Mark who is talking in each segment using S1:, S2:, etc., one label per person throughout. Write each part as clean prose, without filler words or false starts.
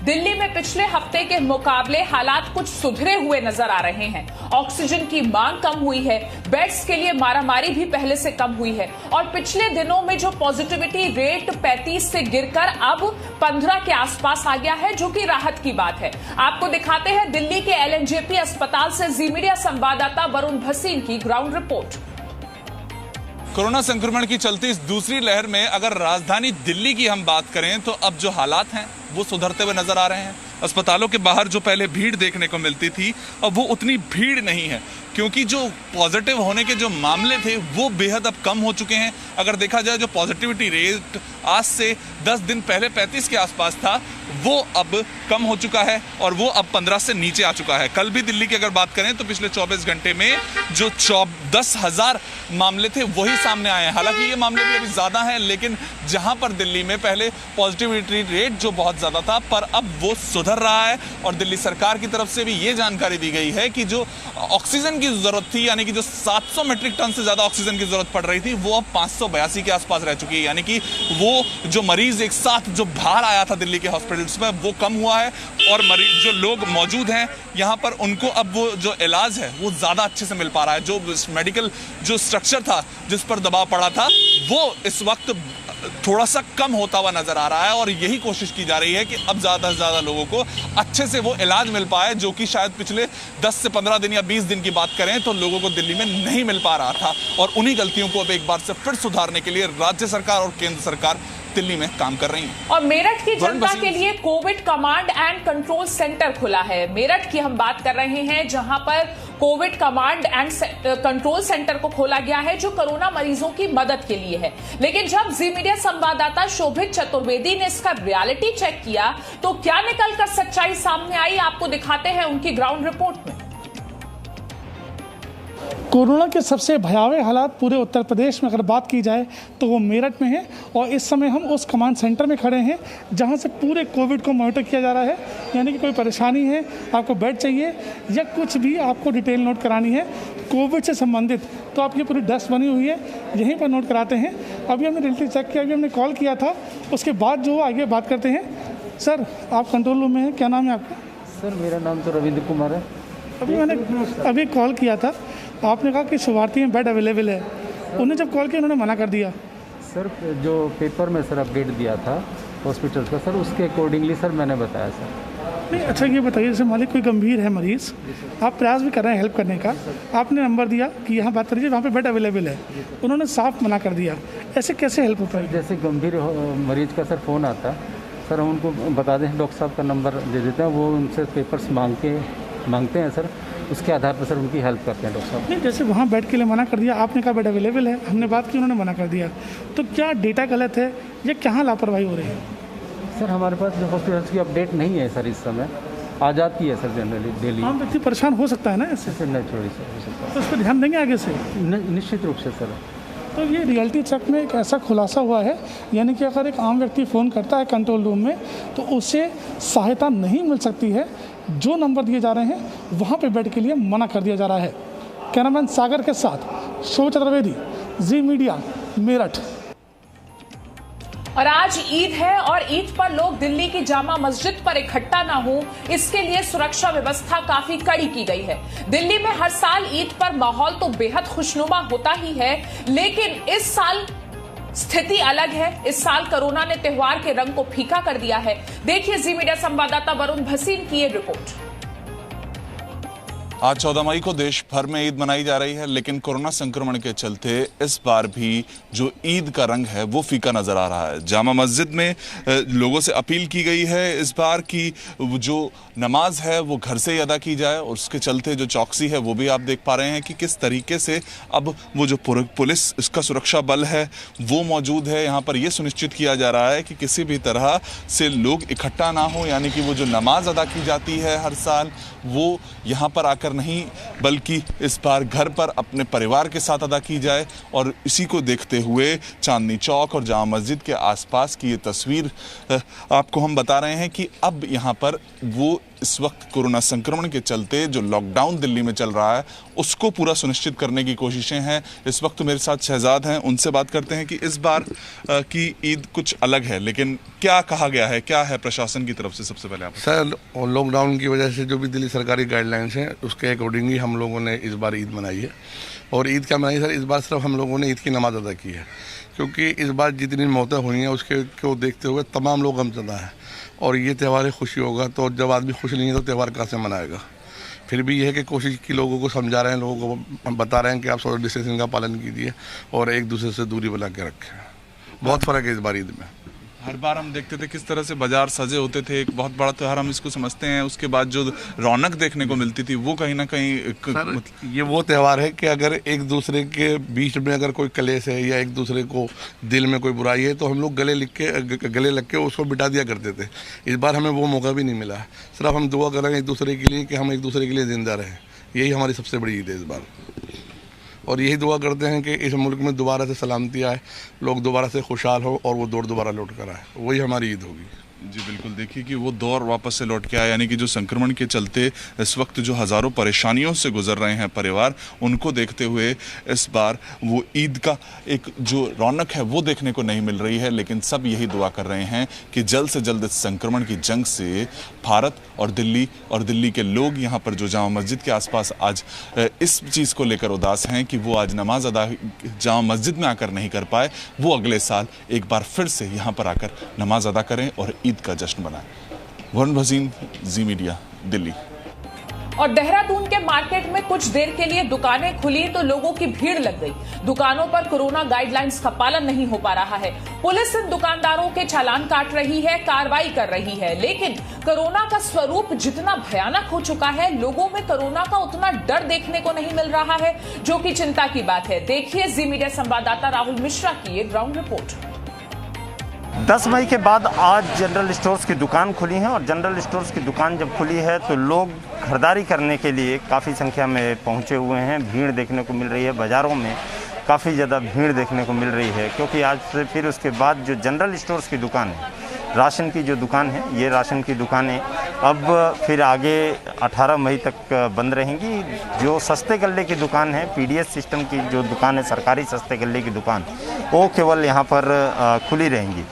S1: दिल्ली में पिछले हफ्ते के मुकाबले हालात कुछ सुधरे हुए नजर आ रहे हैं। ऑक्सीजन की मांग कम हुई है, बेड्स के लिए मारामारी भी पहले से कम हुई है और पिछले दिनों में जो पॉजिटिविटी रेट 35 से गिरकर अब 15 के आसपास आ गया है, जो कि राहत की बात है। आपको दिखाते हैं दिल्ली के एलएनजेपी अस्पताल से जी मीडिया संवाददाता वरुण भसीन की ग्राउंड रिपोर्ट।
S2: कोरोना संक्रमण की चलती इस दूसरी लहर में अगर राजधानी दिल्ली की हम बात करें तो अब जो हालात हैं वो सुधरते हुए नजर आ रहे हैं। अस्पतालों के बाहर जो पहले भीड़ देखने को मिलती थी, अब वो उतनी भीड़ नहीं है, क्योंकि जो पॉजिटिव होने के जो मामले थे वो बेहद अब कम हो चुके हैं। अगर देखा जाए जो पॉजिटिविटी रेट आज से 10 दिन पहले 35 के आसपास था, वो अब कम हो चुका है और वो अब 15 से नीचे आ चुका है। कल भी दिल्ली की अगर बात करें तो पिछले 24 घंटे में जो 10,000 मामले थे वही सामने आए हैं। हालांकि ये मामले भी अभी ज्यादा हैं, लेकिन जहां पर दिल्ली में पहले पॉजिटिविटी रेट जो बहुत ज्यादा था, पर अब वो सुधर रहा है। और दिल्ली सरकार की तरफ से भी ये जानकारी दी गई है कि जो ऑक्सीजन की जरूरत थी, यानी कि जो 700 मीट्रिक टन से ज्यादा ऑक्सीजन की जरूरत पड़ रही थी, वो अब 582 के आसपास रह चुकी है। यानी कि वो जो मरीज एक साथ जो बाहर आया था दिल्ली के हॉस्पिटल्स में, वो कम हुआ है और मरीज जो लोग मौजूद हैं यहाँ पर, उनको अब वो जो इलाज है वो ज्यादा अच्छे से मिल पा रहा है। जो मेडिकल जो स्ट्रक्चर था जिस पर दबाव पड़ा था, वो इस वक्त थोड़ा सा कम होता हुआ नजर आ रहा है और यही कोशिश की जा रही है कि अब ज्यादा से ज्यादा लोगों को अच्छे से वो इलाज मिल पाए, जो कि शायद पिछले 10 से 15 दिन या 20 दिन की बात करें तो लोगों को दिल्ली में नहीं मिल पा रहा था। और उन्हीं गलतियों को अब एक बार से फिर सुधारने के लिए राज्य सरकार और केंद्र सरकार दिल्ली में काम कर रही है।
S1: और मेरठ की जनता के लिए Covid command and control centre खुला है। मेरठ की हम बात कर रहे हैं, जहां पर Covid command and control centre को खोला गया है, जो कोरोना मरीजों की मदद के लिए है। लेकिन जब जी मीडिया संवाददाता शोभित चतुर्वेदी ने इसका रियलिटी चेक किया तो क्या निकलकर सच्चाई सामने आई, आपको दिखाते हैं उनकी ग्राउंड रिपोर्ट में।
S3: कोरोना के सबसे भयावह हालात पूरे उत्तर प्रदेश में अगर बात की जाए तो वो मेरठ में है और इस समय हम उस कमांड सेंटर में खड़े हैं जहां से पूरे कोविड को मॉनिटर किया जा रहा है। यानी कि कोई परेशानी है, आपको बेड चाहिए या कुछ भी आपको डिटेल नोट करानी है कोविड से संबंधित, तो आपकी पूरी डेस्क बनी हुई है, यहीं पर नोट कराते हैं। अभी हमने रियलिटी चेक किया, अभी हमने कॉल किया था, उसके बाद जो आगे बात करते हैं। सर, आप कंट्रोल रूम में हैं, क्या नाम है आपका?
S4: सर, मेरा नाम तो रविंद्र कुमार है।
S3: अभी कॉल किया था, आपने कहा कि शुभार्थी में बेड अवेलेबल है। उन्हें जब कॉल किया उन्होंने मना कर दिया।
S4: सर, जो पेपर में सर अपडेट दिया था हॉस्पिटल का, सर उसके अकॉर्डिंगली सर मैंने बताया सर।
S3: नहीं, अच्छा ये बताइए, जैसे मालिक कोई गंभीर है मरीज़, आप प्रयास भी कर रहे हैं हेल्प करने का, आपने नंबर दिया कि यहाँ बात करिए, वहाँ पे बेड अवेलेबल है, उन्होंने साफ मना कर दिया, ऐसे कैसे हेल्प हो पाएगी?
S4: जैसे गंभीर मरीज का सर फ़ोन आता, सर हम उनको बता दें, डॉक्टर साहब का नंबर दे देते हैं, वो उनसे पेपर्स मांगते हैं सर, उसके आधार पर सर उनकी हेल्प करते हैं डॉक्टर साहब।
S3: नहीं, जैसे वहाँ बेड के लिए मना कर दिया, आपने कहा बेड अवेलेबल है, हमने बात की, उन्होंने मना कर दिया, तो क्या डेटा गलत है या कहाँ लापरवाही हो रही है?
S4: सर, हमारे पास जो हॉस्पिटल्स की अपडेट नहीं है सर, इस समय आ जाती है सर जनरली डेली।
S3: आम व्यक्ति परेशान हो सकता है ना इससे?
S4: सर नेचुरली सर हो सकता है,
S3: तो उस पर ध्यान देंगे आगे से?
S4: निश्चित रूप से सर।
S3: तो ये रियलिटी चेक में एक ऐसा खुलासा हुआ है, यानी कि अगर एक आम व्यक्ति फ़ोन करता है कंट्रोल रूम में तो उसे सहायता नहीं मिल सकती है। जो नंबर दिए जा रहे हैं वहाँ पे बेड के लिए मना कर दिया जा रहा है। कैमरामैन सागर के साथ शोभित चतुर्वेदी, जी मीडिया, मेरठ।
S1: और आज ईद है और ईद पर लोग दिल्ली की जामा मस्जिद पर इकट्ठा ना हो, इसके लिए सुरक्षा व्यवस्था काफी कड़ी की गई है। दिल्ली में हर साल ईद पर माहौल तो बेहद खुशनुमा होता ही है, लेकिन इस साल स्थिति अलग है। इस साल कोरोना ने त्योहार के रंग को फीका कर दिया है। देखिए जी मीडिया संवाददाता वरुण भसीन की ये रिपोर्ट।
S2: आज 14 मई को देश भर में ईद मनाई जा रही है, लेकिन कोरोना संक्रमण के चलते इस बार भी जो ईद का रंग है वो फीका नजर आ रहा है। जामा मस्जिद में लोगों से अपील की गई है इस बार की जो नमाज है वो घर से ही अदा की जाए, और उसके चलते जो चौकसी है वो भी आप देख पा रहे हैं कि किस तरीके से अब वो जो पुलिस, इसका सुरक्षा बल है वो मौजूद है। यहाँ पर ये सुनिश्चित किया जा रहा है कि किसी भी तरह से लोग इकट्ठा ना हो, यानी कि वो जो नमाज अदा की जाती है हर साल वो यहाँ पर आकर जाकर नहीं बल्कि इस बार घर पर अपने परिवार के साथ अदा की जाए। और इसी को देखते हुए चांदनी चौक और जामा मस्जिद के आसपास की ये तस्वीर आपको हम बता रहे हैं कि अब यहाँ पर वो इस वक्त कोरोना संक्रमण के चलते जो लॉकडाउन दिल्ली में चल रहा है उसको पूरा सुनिश्चित करने की कोशिशें हैं। इस वक्त मेरे साथ शहजाद हैं, उनसे बात करते हैं कि इस बार की ईद कुछ अलग है, लेकिन क्या कहा गया है, क्या है प्रशासन की तरफ से? सबसे पहले आप
S5: सर, लॉकडाउन की वजह से जो भी दिल्ली सरकारी गाइडलाइंस हैं उसके अकॉर्डिंग ही हम लोगों ने इस बार ईद मनाई है। और ईद क्या मनाई सर, इस बार सिर्फ हम लोगों ने ईद की नमाज अदा की है, क्योंकि इस बार जितनी मौतें हुई हैं उसके को देखते हुए तमाम लोग गमज़दा हैं। और ये त्यौहार खुशी होगा, तो जब आदमी खुश नहीं है तो त्यौहार कहाँ से मनाएगा। फिर भी यह है कि कोशिश की, लोगों को समझा रहे हैं, लोगों को बता रहे हैं कि आप सोशल डिस्टेंसिंग का पालन कीजिए और एक दूसरे से दूरी बना के रखें। बहुत फ़र्क है इस बार ईद में।
S2: हर बार हम देखते थे किस तरह से बाजार सजे होते थे, एक बहुत बड़ा त्यौहार हम इसको समझते हैं। उसके बाद जो रौनक देखने को मिलती थी वो कहीं ना कहीं
S5: ये वो त्यौहार है कि अगर एक दूसरे के बीच में अगर कोई कलेश है या एक दूसरे को दिल में कोई बुराई है तो हम लोग गले लग के उसको बिठा दिया करते थे। इस बार हमें वो मौका भी नहीं मिला। सिर्फ हम दुआ करेंगे एक दूसरे के लिए कि हम एक दूसरे के लिए जिंदा रहें। यही हमारी सबसे बड़ी ईद है इस बार। और यही दुआ करते हैं कि इस मुल्क में दोबारा से सलामती आए, लोग दोबारा से खुशहाल हो और वो दौर दोबारा लौट कर आए। वही हमारी ईद होगी।
S2: जी बिल्कुल, देखिए कि वो दौर वापस से लौट के आया, यानी कि जो संक्रमण के चलते इस वक्त जो हज़ारों परेशानियों से गुजर रहे हैं परिवार, उनको देखते हुए इस बार वो ईद का एक जो रौनक है वो देखने को नहीं मिल रही है। लेकिन सब यही दुआ कर रहे हैं कि जल्द से जल्द इस संक्रमण की जंग से भारत और दिल्ली के लोग यहाँ पर जो जामा मस्जिद के आसपास आज इस चीज़ को लेकर उदास हैं कि वो आज नमाज अदा जामा मस्जिद में आकर नहीं कर पाए, वो अगले साल एक बार फिर से यहाँ पर आकर नमाज अदा करें और ईद का जश्न बनाएं। वरुण भसीन, जी मीडिया, दिल्ली।
S1: और देहरादून के मार्केट में कुछ देर के लिए दुकानें खुली तो लोगों की भीड़ लग गई। दुकानों पर कोरोना गाइडलाइंस का पालन नहीं हो पा रहा है। पुलिस इन दुकानदारों के चालान काट रही है, कार्रवाई कर रही है। लेकिन कोरोना का स्वरूप जितना भयानक हो चुका है, लोगों में कोरोना का उतना डर देखने को नहीं मिल रहा है, जो कि चिंता की बात है। देखिए जी मीडिया संवाददाता राहुल मिश्रा की ये ग्राउंड रिपोर्ट।
S6: 10 मई के बाद आज जनरल स्टोर्स की दुकान खुली है और जनरल स्टोर्स की दुकान जब खुली है तो लोग खरीदारी करने के लिए काफ़ी संख्या में पहुंचे हुए हैं। भीड़ देखने को मिल रही है, बाज़ारों में काफ़ी ज़्यादा भीड़ देखने को मिल रही है, क्योंकि आज से फिर उसके बाद जो जनरल स्टोर्स की दुकान है, राशन की जो दुकान है, ये राशन की दुकानें अब फिर आगे 18 मई तक बंद रहेंगी। जो सस्ते गल्ले की दुकान है, पीडीएस सिस्टम की जो दुकान है, सरकारी सस्ते गल्ले की दुकान, वो केवल यहाँ पर खुली रहेंगी।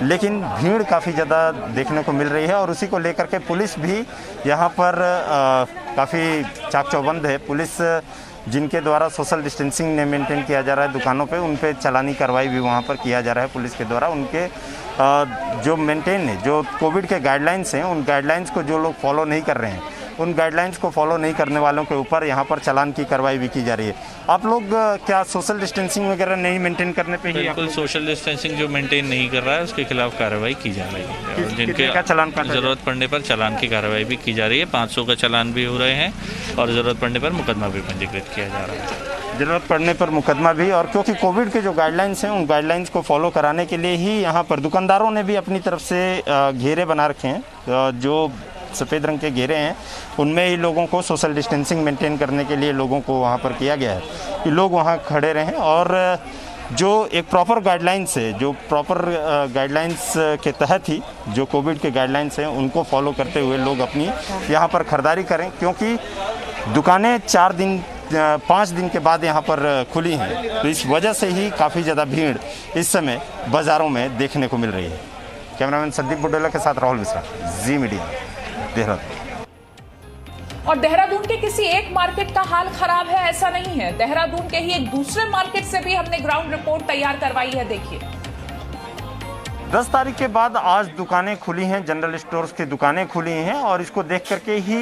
S6: लेकिन भीड़ काफ़ी ज़्यादा देखने को मिल रही है और उसी को लेकर के पुलिस भी यहाँ पर काफ़ी चाक चौबंद है। पुलिस जिनके द्वारा सोशल डिस्टेंसिंग ने मेंटेन किया जा रहा है दुकानों पे, उन पे चालानी कार्रवाई भी वहाँ पर किया जा रहा है पुलिस के द्वारा। उनके जो मेंटेन है, जो कोविड के गाइडलाइंस हैं, उन गाइडलाइंस को जो लोग फॉलो नहीं कर रहे हैं, उन गाइडलाइंस को फॉलो नहीं करने वालों के ऊपर यहाँ पर चालान की कार्रवाई भी की जा रही है। आप लोग क्या सोशल डिस्टेंसिंग वगैरह नहीं मेंटेन करने पे ही?
S7: बिल्कुल, सोशल डिस्टेंसिंग जो मेंटेन नहीं कर रहा है उसके खिलाफ कार्रवाई की जा रही है और जिनके
S6: चालान
S7: जरूरत पड़ने पर चालान की कार्रवाई भी की जा रही है। 500 का चालान भी हो रहे हैं और ज़रूरत पड़ने पर मुकदमा भी पंजीकृत किया जा रहा है।
S6: ज़रूरत पड़ने पर मुकदमा भी, और क्योंकि कोविड के जो गाइडलाइंस हैं, उन गाइडलाइंस को फॉलो कराने के लिए ही यहाँ पर दुकानदारों ने भी अपनी तरफ से घेरे बना रखे हैं। जो सफ़ेद रंग के घेरे हैं उनमें ही लोगों को सोशल डिस्टेंसिंग मेंटेन करने के लिए लोगों को वहाँ पर किया गया है कि लोग वहाँ खड़े रहें। और जो एक प्रॉपर गाइडलाइंस है, जो प्रॉपर गाइडलाइंस के तहत ही जो कोविड के गाइडलाइंस हैं उनको फॉलो करते हुए लोग अपनी यहाँ पर ख़रीदारी करें, क्योंकि दुकानें 5 दिन के बाद यहाँ पर खुली हैं। तो इस वजह से ही काफ़ी ज़्यादा भीड़ इस समय बाज़ारों में देखने को मिल रही है। कैमरामैन संदीप बुडेला के साथ राहुल मिश्रा, जी मीडिया, देहरादून।
S1: और देहरादून के किसी एक मार्केट का हाल खराब है ऐसा नहीं है। देहरादून के ही एक दूसरे मार्केट से भी हमने ग्राउंड रिपोर्ट तैयार करवाई है, देखिए।
S6: 10 तारीख के बाद आज दुकानें खुली हैं, जनरल स्टोर्स की दुकानें खुली हैं और इसको देख करके ही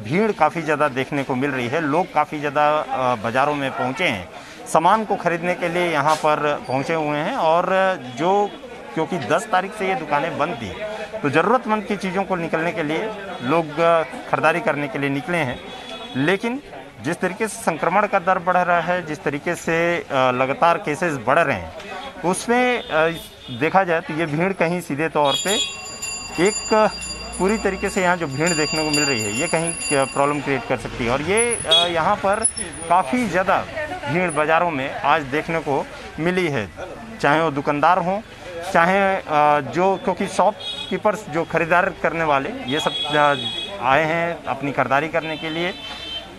S6: भीड़ काफ़ी ज़्यादा देखने को मिल रही है। लोग काफ़ी ज़्यादा बाज़ारों में पहुँचे हैं, सामान को खरीदने के लिए यहाँ पर पहुँचे हुए हैं। और जो क्योंकि 10 तारीख से ये दुकानें बंद थी, तो ज़रूरतमंद की चीज़ों को निकलने के लिए लोग खरीदारी करने के लिए निकले हैं। लेकिन जिस तरीके से संक्रमण का दर बढ़ रहा है, जिस तरीके से लगातार केसेस बढ़ रहे हैं, उसमें देखा जाए तो ये भीड़ कहीं सीधे तौर पे एक पूरी तरीके से यहाँ जो भीड़ देखने को मिल रही है ये कहीं प्रॉब्लम क्रिएट कर सकती है। और ये यहाँ पर काफ़ी ज़्यादा भीड़ बाज़ारों में आज देखने को मिली है, चाहे वो दुकानदार हों, चाहे जो, क्योंकि शॉपकीपर्स जो खरीदार करने वाले ये सब आए हैं अपनी खरीदारी करने के लिए।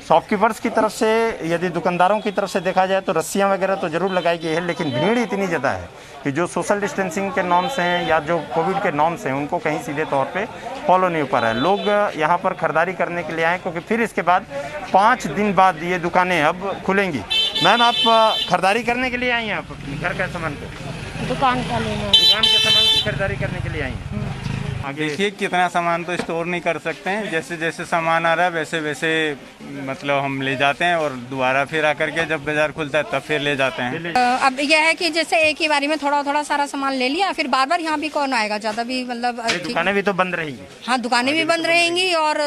S6: शॉपकीपर्स की तरफ से, यदि दुकानदारों की तरफ से देखा जाए तो रस्सियां वगैरह तो ज़रूर लगाई गई है, लेकिन भीड़ इतनी ज़्यादा है कि जो सोशल डिस्टेंसिंग के नॉर्म्स हैं या जो कोविड के नॉर्म्स हैं उनको कहीं सीधे तौर पे फॉलो नहीं हो पा रहा है। लोग यहाँ पर खरीदारी करने के लिए आए, क्योंकि फिर इसके बाद 5 दिन बाद ये दुकानें अब खुलेंगी। मैम, आप खरीदारी करने के लिए आई हैं? आप घर का सामान को,
S8: दुकान का लेना है,
S6: दुकान के सामान की खरीदारी करने के लिए आई हैं?
S9: देखिए, कितना सामान तो स्टोर नहीं कर सकते हैं, जैसे जैसे सामान आ रहा है वैसे वैसे मतलब हम ले जाते हैं और दोबारा फिर आकर के जब बाजार खुलता है तब फिर ले जाते हैं।
S8: अब यह है कि जैसे एक ही बारी में थोड़ा थोड़ा सारा सामान ले लिया, फिर बार बार यहाँ भी कौन आएगा, ज़्यादा भी मतलब
S6: दुकानें भी तो बंद रहेंगी।
S8: हाँ, दुकानें भी बंद रहेंगी और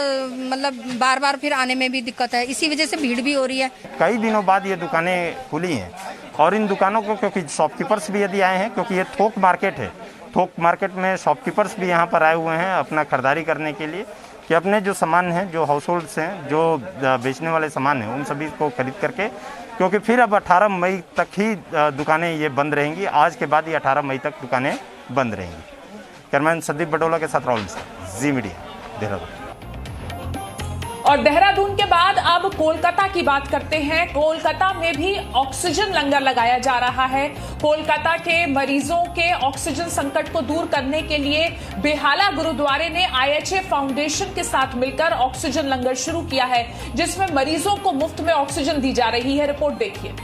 S8: मतलब बार बार फिर आने में भी दिक्कत है, इसी वजह से भीड़ भी हो रही है।
S6: कई दिनों बाद ये दुकानें खुली हैं और इन दुकानों को, क्योंकि शॉपकीपर्स भी यदि आए हैं, क्योंकि ये थोक मार्केट है, थोक मार्केट में शॉपकीपर्स भी यहाँ पर आए हुए हैं अपना खरीदारी करने के लिए, कि अपने जो सामान हैं, जो हाउस होल्ड्स हैं, जो बेचने वाले सामान हैं, उन सभी को खरीद करके, क्योंकि फिर अब 18 मई तक ही दुकानें ये बंद रहेंगी। आज के बाद ये 18 मई तक दुकानें बंद रहेंगी। कैमरामैन संदीप बटोला के साथ राहुल मिश्रा, जी मीडिया, देहरादून।
S1: और देहरादून के बाद अब कोलकाता की बात करते हैं। कोलकाता में भी ऑक्सीजन लंगर लगाया जा रहा है। कोलकाता के मरीजों के ऑक्सीजन संकट को दूर करने के लिए बेहाला गुरुद्वारे ने IHA फाउंडेशन के साथ मिलकर ऑक्सीजन लंगर शुरू किया है, जिसमें मरीजों को मुफ्त में ऑक्सीजन दी जा रही है। रिपोर्ट देखिए।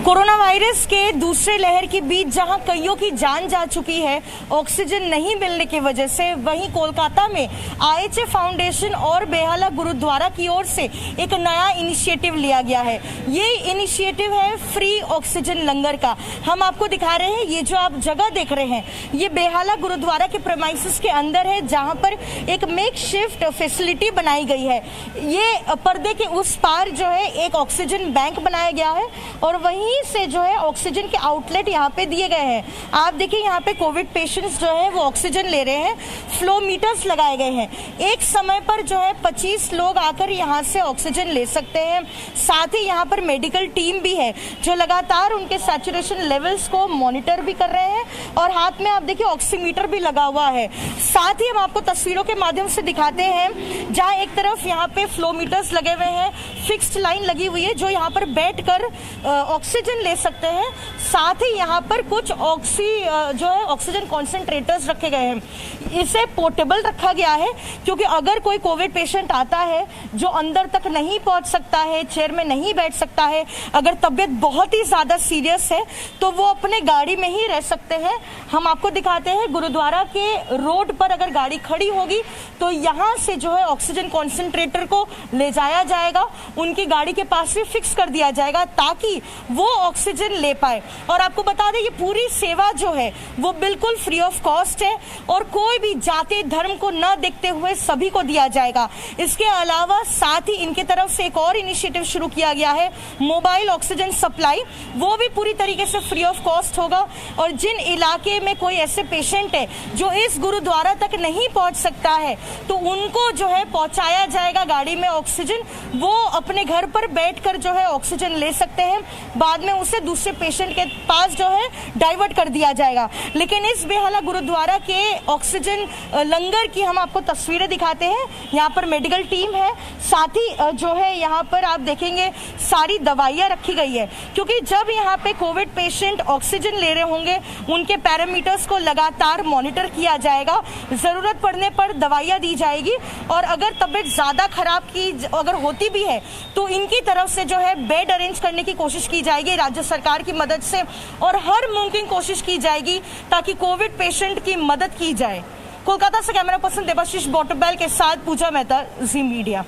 S10: कोरोना वायरस के दूसरे लहर के बीच जहां कईयों की जान जा चुकी है ऑक्सीजन नहीं मिलने की वजह से, वहीं कोलकाता में IHA फाउंडेशन और बेहाला गुरुद्वारा की ओर से एक नया इनिशिएटिव लिया गया है। ये इनिशिएटिव है फ्री ऑक्सीजन लंगर का। हम आपको दिखा रहे हैं, ये जो आप जगह देख रहे हैं ये बेहाला गुरुद्वारा के प्रेमाइसेस के अंदर है, जहां पर एक मेकशिफ्ट फैसिलिटी बनाई गई है। ये पर्दे के उस पार जो है एक ऑक्सीजन बैंक बनाया गया है और वहीं से जो है ऑक्सीजन के आउटलेट यहाँ पे दिए गए हैं। आप देखिए, यहाँ पे कोविड पेशेंट्स जो है वो ऑक्सीजन ले रहे हैं। फ्लो मीटर्स लगाए गए हैं। एक समय पर जो है 25 लोग आकर यहाँ से ऑक्सीजन ले सकते हैं। साथ ही यहाँ पर मेडिकल टीम भी है जो लगातार उनके सैचुरेशन लेवल्स को मॉनिटर भी कर रहे हैं और हाथ में आप देखिए ऑक्सीमीटर भी लगा हुआ है। साथ ही हम आपको तस्वीरों के माध्यम से दिखाते हैं, जहाँ एक तरफ यहाँ पे फ्लो मीटर्स लगे हुए हैं, फिक्स्ड लाइन लगी हुई है जो यहाँ पर बैठ कर ऑक्सीजन ले सकते हैं। साथ ही यहाँ पर कुछ ऑक्सीजन कॉन्सेंट्रेटर्स रखे गए हैं। इसे पोर्टेबल रखा गया है क्योंकि अगर कोई कोविड पेशेंट आता है जो अंदर तक नहीं पहुंच सकता है, चेयर में नहीं बैठ सकता है, अगर तबीयत बहुत ही ज्यादा सीरियस है तो वो अपने गाड़ी में ही रह सकते हैं। हम आपको दिखाते हैं, गुरुद्वारा के रोड पर अगर गाड़ी खड़ी होगी तो यहाँ से जो है ऑक्सीजन कॉन्सेंट्रेटर को ले जाया जाएगा, उनकी गाड़ी के पास भी फिक्स कर दिया जाएगा ताकि वो ऑक्सीजन ले पाए। और आपको बता दें, ये पूरी सेवा जो है वो बिल्कुल फ्री ऑफ कॉस्ट है और कोई भी जाति धर्म को न देखते हुए सभी को दिया जाएगा। इसके अलावा साथ ही इनकी तरफ से एक और इनिशिएटिव शुरू किया गया है, मोबाइल ऑक्सीजन सप्लाई, वो भी पूरी तरीके से फ्री ऑफ कॉस्ट होगा। और जिन इलाके में कोई ऐसे पेशेंट है जो इस गुरुद्वारा तक नहीं पहुंच सकता है तो उनको जो है पहुंचाया जाएगा गाड़ी में ऑक्सीजन। वो अपने घर पर बैठकर जो है ऑक्सीजन ले सकते हैं, बाद में उसे दूसरे पेशेंट के पास जो है डाइवर्ट कर दिया जाएगा। लेकिन इस बेहाला गुरुद्वारा के ऑक्सीजन लंगर की हम आपको तस्वीरें दिखाते हैं। यहाँ पर मेडिकल टीम है, साथ ही जो है यहाँ पर आप देखेंगे सारी दवाइयाँ रखी गई है, क्योंकि जब यहाँ पे कोविड पेशेंट ऑक्सीजन ले रहे होंगे उनके पैरामीटर्स को लगातार मॉनिटर किया जाएगा, जरूरत पड़ने पर दवाइयाँ दी जाएगी और अगर तबीयत ज्यादा खराब की अगर होती भी है तो इनकी तरफ से जो है बेड अरेंज करने की कोशिश की जाएगी राज्य सरकार की मदद से और हर मुमकिन कोशिश की जाएगी ताकि कोविड पेशेंट की मदद की जाए। कोलकाता से कैमरा पर्सन देवाशीष बॉटरबेल के साथ पूजा मेहता, जी मीडिया।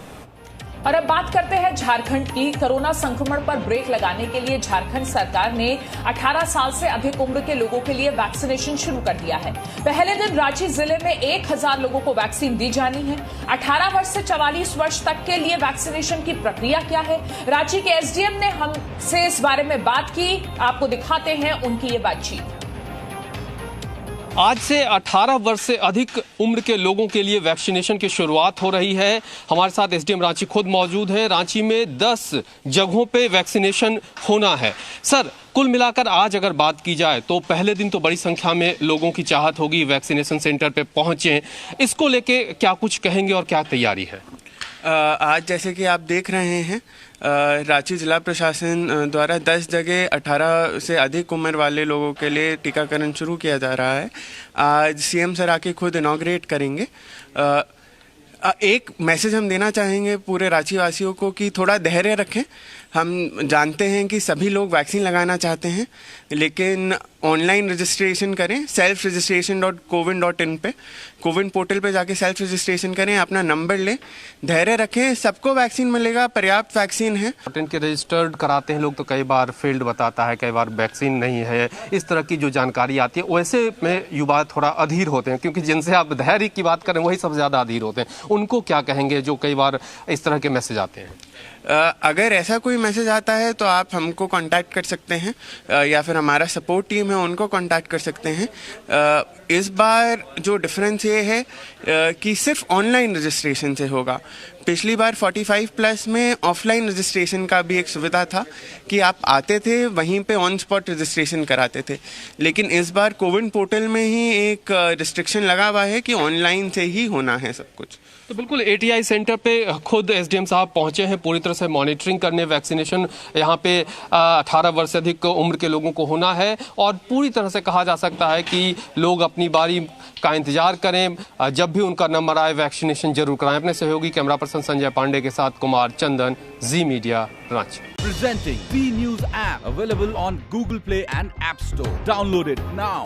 S1: और अब बात करते हैं झारखंड की। कोरोना संक्रमण पर ब्रेक लगाने के लिए झारखंड सरकार ने 18 साल से अधिक उम्र के लोगों के लिए वैक्सीनेशन शुरू कर दिया है। पहले दिन रांची जिले में 1000 लोगों को वैक्सीन दी जानी है। 18 वर्ष से 44 वर्ष तक के लिए वैक्सीनेशन की प्रक्रिया क्या है, रांची के एसडीएम ने हमसे इस बारे में बात की। आपको दिखाते हैं उनकी ये बातचीत।
S11: आज से 18 वर्ष से अधिक उम्र के लोगों के लिए वैक्सीनेशन की शुरुआत हो रही है। हमारे साथ एसडीएम रांची खुद मौजूद हैं। रांची में 10 जगहों पे वैक्सीनेशन होना है। सर, कुल मिलाकर आज अगर बात की जाए तो पहले दिन तो बड़ी संख्या में लोगों की चाहत होगी वैक्सीनेशन सेंटर पे पहुंचे। इसको लेके क्या कुछ कहेंगे और क्या तैयारी है?
S12: आज जैसे कि आप देख रहे हैं, रांची जिला प्रशासन द्वारा 10 जगह 18 से अधिक उम्र वाले लोगों के लिए टीकाकरण शुरू किया जा रहा है। आज सीएम सर आके खुद इनॉग्रेट करेंगे। एक मैसेज हम देना चाहेंगे पूरे रांची वासियों को कि थोड़ा धैर्य रखें। हम जानते हैं कि सभी लोग वैक्सीन लगाना चाहते हैं, लेकिन ऑनलाइन रजिस्ट्रेशन करें। सेल्फ रजिस्ट्रेशन.coviN.in पे, कोविन पोर्टल पे जाके सेल्फ रजिस्ट्रेशन करें, अपना नंबर लें, धैर्य रखें। सबको वैक्सीन मिलेगा, पर्याप्त वैक्सीन है।
S11: के रजिस्टर्ड कराते हैं लोग तो कई बार फील्ड बताता है, कई बार वैक्सीन नहीं है, इस तरह की जो जानकारी आती है, वैसे में युवा थोड़ा अधीर होते हैं, क्योंकि जिनसे आप धैर्य की बात करें वही सबसे ज़्यादा अधीर होते हैं। उनको क्या कहेंगे जो कई बार इस तरह के मैसेज आते हैं?
S12: अगर ऐसा कोई मैसेज आता है तो आप हमको कांटेक्ट कर सकते हैं, या फिर हमारा सपोर्ट टीम है उनको कांटेक्ट कर सकते हैं। इस बार जो डिफरेंस ये है कि सिर्फ ऑनलाइन रजिस्ट्रेशन से होगा। पिछली बार 45+ में ऑफलाइन रजिस्ट्रेशन का भी एक सुविधा था कि आप आते थे वहीं पे ऑन स्पॉट रजिस्ट्रेशन कराते थे, लेकिन इस बार कोविन पोर्टल में ही एक रिस्ट्रिक्शन लगा हुआ है कि ऑनलाइन से ही होना है सब कुछ।
S11: तो बिल्कुल एटीआई सेंटर पे खुद एसडीएम साहब पहुंचे हैं पूरी तरह से मॉनिटरिंग करने। वैक्सीनेशन यहाँ पे 18 वर्ष से अधिक उम्र के लोगों को होना है और पूरी तरह से कहा जा सकता है कि लोग अपनी बारी का इंतजार करें। जब भी उनका नंबर आए वैक्सीनेशन जरूर कराएं। अपने सहयोगी कैमरा पर्सन संजय पांडे के साथ Kumar Chandan, Zee media, Ranchi.
S13: Presenting V News app available on Google Play and App Store. Download it now.